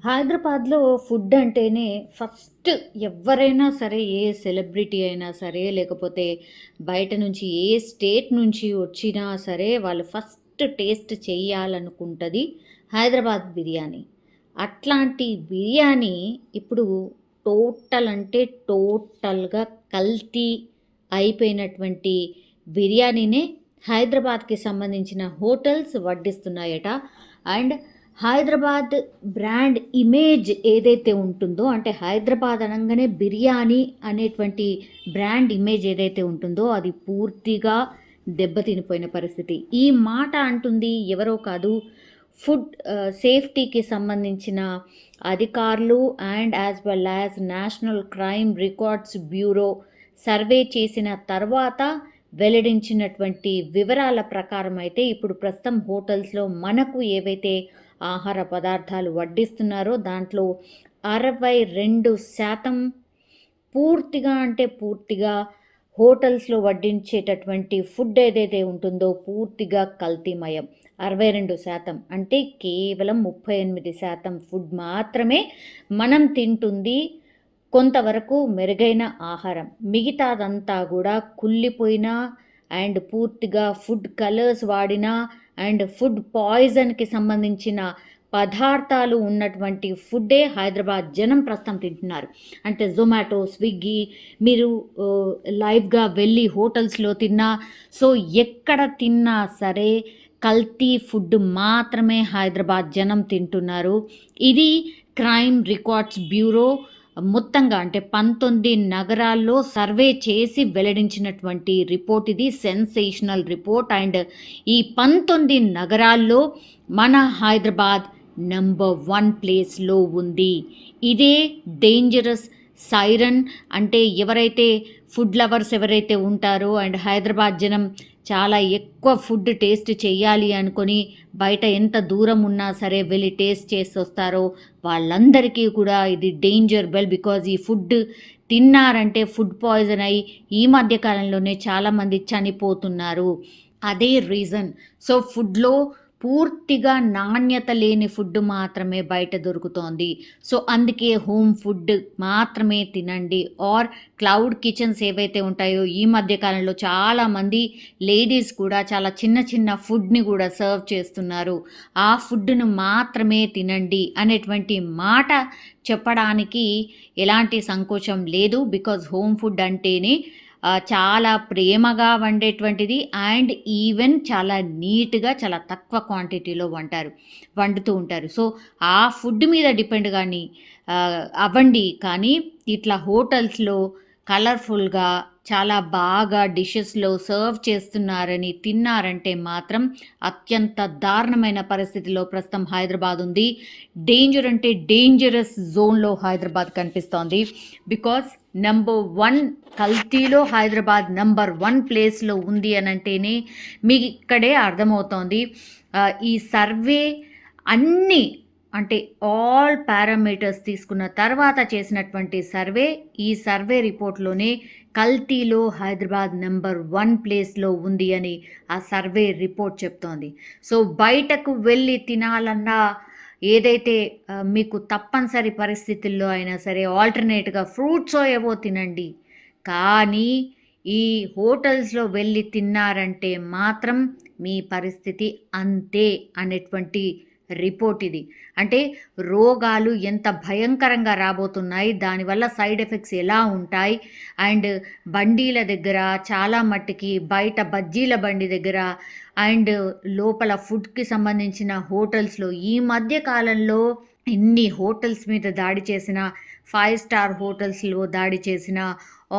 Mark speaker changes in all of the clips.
Speaker 1: హైదరాబాద్‌లో ఫుడ్ అంటేనే ఫస్ట్ ఎవ్వరైనా సరే, ఏ సెలబ్రిటీ అయినా సరే, లేకపోతే బయట నుంచి ఏ స్టేట్ నుంచి వచ్చినా సరే, వాళ్ళు ఫస్ట్ టేస్ట్ చేయాలనుకుంటది హైదరాబాద్ బిర్యానీ. అట్లాంటి బిర్యానీ ఇప్పుడు టోటల్ అంటే టోటల్‌గా కల్తీ అయిపోయినటువంటి బిర్యానీనే హైదరాబాద్‌కి సంబంధించిన హోటల్స్ వడ్డిస్తున్నాయట. అండ్ హైదరాబాద్ బ్రాండ్ ఇమేజ్ ఏదైతే ఉంటుందో, అంటే హైదరాబాద్ అనంగానే బిర్యానీ అనేటువంటి బ్రాండ్ ఇమేజ్ ఏదైతే ఉంటుందో అది పూర్తిగా దెబ్బతినిపోయిన పరిస్థితి. ఈ మాట అంటుంది ఎవరో కాదు, ఫుడ్ సేఫ్టీకి సంబంధించిన అధికారులు and as well as national crime records bureau survey చేసిన తర్వాత వెల్లడించినటువంటి వివరాల ప్రకారం అయితే ఇప్పుడు ప్రస్తుతం హోటల్స్లో మనకు ఏవైతే ఆహార పదార్థాలు వడ్డిస్తున్నారో దాంట్లో 62% పూర్తిగా అంటే పూర్తిగా హోటల్స్లో వడ్డించేటటువంటి ఫుడ్ ఏదైతే ఉంటుందో పూర్తిగా కల్తీమయం. 62% అంటే కేవలం 38% ఫుడ్ మాత్రమే మనం తింటుంది కొంతవరకు మెరుగైన ఆహారం. మిగతాదంతా కూడా కుళ్ళిపోయిన అండ్ పూర్తిగా ఫుడ్ కలర్స్ వాడిన అండ్ ఫుడ్ పాయిజన్కి సంబంధించిన పదార్థాలు ఉన్నటువంటి ఫుడ్డే హైదరాబాద్ జనం ప్రస్తుతం తింటున్నారు. అంటే జొమాటో, స్విగ్గీ, మీరు లైవ్గా వెళ్ళి హోటల్స్లో తిన్నా, సో ఎక్కడ తిన్నా సరే కల్తీ ఫుడ్ మాత్రమే హైదరాబాద్ జనం తింటున్నారు. ఇది క్రైమ్ రికార్డ్స్ బ్యూరో మొత్తంగా అంటే 19 నగరాల్లో సర్వే చేసి వెల్లడించినటువంటి రిపోర్ట్ ఇది. Sensational report. అండ్ ఈ 19 నగరాల్లో మన హైదరాబాద్ నంబర్ 1 ప్లేస్లో ఉంది. ఇదే డేంజరస్ సైరన్. అంటే ఎవరైతే ఫుడ్ లవర్స్ ఎవరైతే ఉంటారో అండ్ హైదరాబాద్ జనం చాలా ఎక్కువ ఫుడ్ టేస్ట్ చేయాలి అనుకొని బయట ఎంత దూరం ఉన్నా సరే వెళ్ళి టేస్ట్ చేసి వస్తారో వాళ్ళందరికీ కూడా ఇది డేంజర్ బెల్. బికాజ్ ఈ ఫుడ్ తిన్నారంటే ఫుడ్ పాయిజన్ అయ్యి ఈ మధ్య కాలంలోనే చాలామంది చనిపోతున్నారు. అదే రీజన్. సో ఫుడ్లో పూర్తిగా నాణ్యత లేని ఫుడ్ మాత్రమే బయట దొరుకుతోంది. సో అందుకే హోమ్ ఫుడ్ మాత్రమే తినండి. ఆర్ క్లౌడ్ కిచెన్స్ ఏవైతే ఉంటాయో ఈ మధ్య కాలంలో చాలామంది లేడీస్ కూడా చాలా చిన్న చిన్న ఫుడ్ని కూడా సర్వ్ చేస్తున్నారు. ఆ ఫుడ్ను మాత్రమే తినండి అనేటువంటి మాట చెప్పడానికి ఎలాంటి సంకోచం లేదు. బికాజ్ హోమ్ ఫుడ్ అంటేనే చాలా ప్రేమగా వండేటువంటిది అండ్ ఈవెన్ చాలా నీట్గా చాలా తక్కువ క్వాంటిటీలో వండుతూ ఉంటారు. సో ఆ ఫుడ్ మీద డిపెండ్ కానీ అవ్వండి. కానీ ఇట్లా హోటల్స్లో కలర్ఫుల్గా చాలా బాగా డిషెస్లో సర్వ్ చేస్తున్నారని తిన్నారంటే మాత్రం అత్యంత దారుణమైన పరిస్థితిలో ప్రస్తుతం హైదరాబాద్ ఉంది. డేంజర్ అంటే డేంజరస్ జోన్లో హైదరాబాద్ కనిపిస్తోంది. బికాస్ నంబర్ 1 కల్తీలో హైదరాబాద్ నంబర్ 1 ప్లేస్లో ఉంది అని అంటేనే మీకు ఇక్కడే అర్థమవుతోంది. ఈ సర్వే అన్నీ అంటే ఆల్ పారామీటర్స్ తీసుకున్న తర్వాత చేసినటువంటి సర్వే, ఈ సర్వే రిపోర్ట్లోనే కల్తీలో హైదరాబాద్ నెంబర్ 1 ప్లేస్లో ఉంది అని ఆ సర్వే రిపోర్ట్ చెప్తోంది. సో బయటకు వెళ్ళి తినాలన్నా ఏదైతే మీకు తప్పనిసరి పరిస్థితుల్లో అయినా సరే ఆల్టర్నేట్గా ఫ్రూట్స్ ఏవో తినండి. కానీ ఈ హోటల్స్లో వెళ్ళి తిన్నారంటే మాత్రం మీ పరిస్థితి అంతే అనేటువంటి రిపోర్ట్ ఇది. అంటే రోగాలు ఎంత భయంకరంగా రాబోతున్నాయి, దానివల్ల సైడ్ ఎఫెక్ట్స్ ఎలా ఉంటాయి. అండ్ బండీల దగ్గర చాలా మట్టుకి బయట బజ్జీల బండి దగ్గర అండ్ లోపల ఫుడ్కి సంబంధించిన హోటల్స్లో ఈ మధ్య కాలంలో ఎన్ని హోటల్స్ మీద దాడి చేసిన, 5 స్టార్ హోటల్స్లో దాడి చేసిన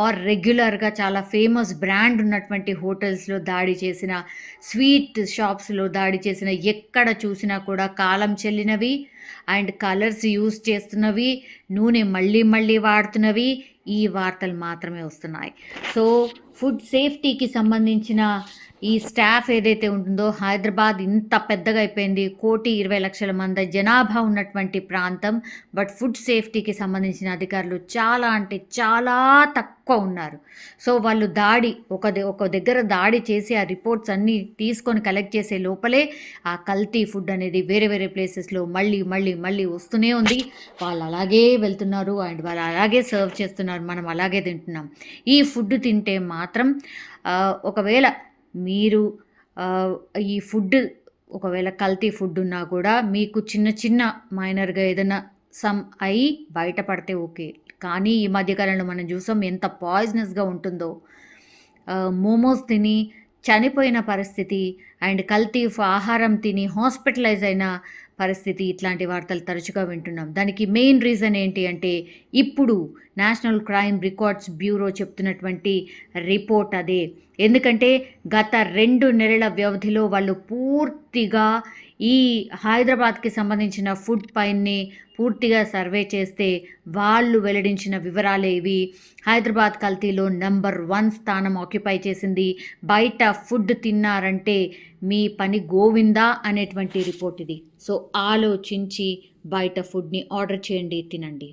Speaker 1: ఆర్ రెగ్యులర్గా చాలా ఫేమస్ బ్రాండ్ ఉన్నటువంటి హోటల్స్లో దాడి చేసిన, స్వీట్ షాప్స్లో దాడి చేసిన, ఎక్కడ చూసినా కూడా కాలం చెల్లినవి అండ్ కలర్స్ యూస్ చేస్తున్నవి, నూనె మళ్ళీ మళ్ళీ వాడుతున్నవి ఈ వార్తలు మాత్రమే వస్తున్నాయి. సో ఫుడ్ సేఫ్టీకి సంబంధించిన ఈ స్టాఫ్ ఏదైతే ఉంటుందో హైదరాబాద్ ఇంత పెద్దగా అయిపోయింది, 1,20,00,000 మంది జనాభా ఉన్నటువంటి ప్రాంతం. బట్ ఫుడ్ సేఫ్టీకి సంబంధించిన అధికారులు చాలా అంటే చాలా తక్కువ ఉన్నారు. సో వాళ్ళు ఒక దగ్గర దాడి చేసి ఆ రిపోర్ట్స్ అన్నీ తీసుకొని కలెక్ట్ చేసే లోపలే ఆ కల్తీ ఫుడ్ అనేది వేరే వేరే ప్లేసెస్లో మళ్ళీ మళ్ళీ మళ్ళీ వస్తూనే ఉంది. వాళ్ళు అలాగే వెళ్తున్నారు అండ్ వాళ్ళు అలాగే సర్వ్ చేస్తున్నారు, మనం అలాగే తింటున్నాం. ఈ ఫుడ్ తింటే మాత్రం ఒకవేళ మీరు ఈ ఫుడ్ ఒకవేళ కల్తీ ఫుడ్ ఉన్నా కూడా మీకు చిన్న చిన్న మైనర్గా ఏదైనా సమ్ అయి బయటపడితే ఓకే. కానీ ఈ మధ్యకాలంలో మనం చూసాం ఎంత పాయిజనస్గా ఉంటుందో. మోమోస్ తిని చనిపోయిన పరిస్థితి అండ్ కల్తీ ఆహారం తిని హాస్పిటలైజ్ అయిన పరిస్థితి, ఇట్లాంటి వార్తలు తరచుగా వింటున్నాం. దానికి మెయిన్ రీజన్ ఏంటి అంటే ఇప్పుడు నేషనల్ క్రైమ్ రికార్డ్స్ బ్యూరో చెప్తున్నటువంటి రిపోర్ట్ అదే. ఎందుకంటే గత 2 నెలల వ్యవధిలో వాళ్ళు పూర్తిగా ఈ హైదరాబాద్కి సంబంధించిన ఫుడ్ పైనే పూర్తిగా సర్వే చేస్తే వాళ్ళు వెల్లడించిన వివరాలే ఇవి. హైదరాబాద్ కల్తీలో నెంబర్ 1 స్థానం ఆక్యుపై చేసింది. బయట ఫుడ్ తిన్నారంటే మీ పని గోవిందా అనేటువంటి రిపోర్ట్ ఇది. సో ఆలోచించి బయట ఫుడ్ని ఆర్డర్ చేయండి, తినండి.